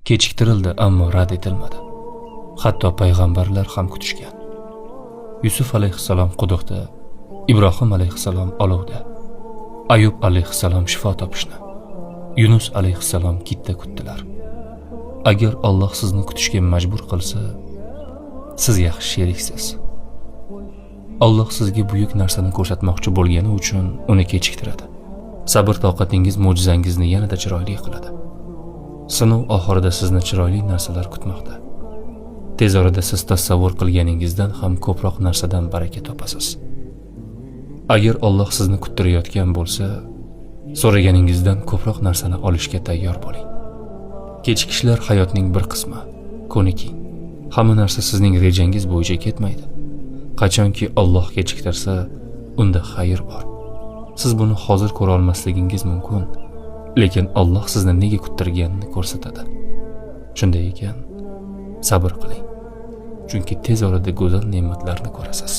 Kechiktirildi, ammo rad etilmadi. Hatto payg'ambarlar ham kutishgan. Yusuf alayhissalom quduqda, Ibrohim alayhissalom olovda, Ayub alayhissalom shifo topishni, Yunus alayhissalom kitda kutdilar. Agar Alloh sizni kutishga majbur qilsa, siz yaxshi sheriksiz. Alloh sizga buyuk narsani ko'rsatmoqchi bo'lgani uchun uni kechiktiradi. Sabr toqatingiz mo'jizangizni yanada chiroyli qiladi. Sinov oxirida sizni chiroyli narsalar kutmoqda. Tez orada siz tasavvur qilganingizdan ham ko'proq narsadan baraka topasiz. Agar Alloh sizni kuttirayotgan bo'lsa, so'raganingizdan ko'proq narsani olishga tayyor bo'ling. Kechikishlar hayotning bir qismi. Ko'niking. Hamma narsa sizning rejangiz bo'yicha ketmaydi. Qachonki Alloh kechiktirsa, unda xayr bor. Siz buni hozir ko'ra olmasligingiz mumkin, lekin Alloh sizni nega kuttirganini ko'rsatadi. Shunday ekan, sabr qiling. Chunki tez orada go'zal ne'matlarni ko'rasiz.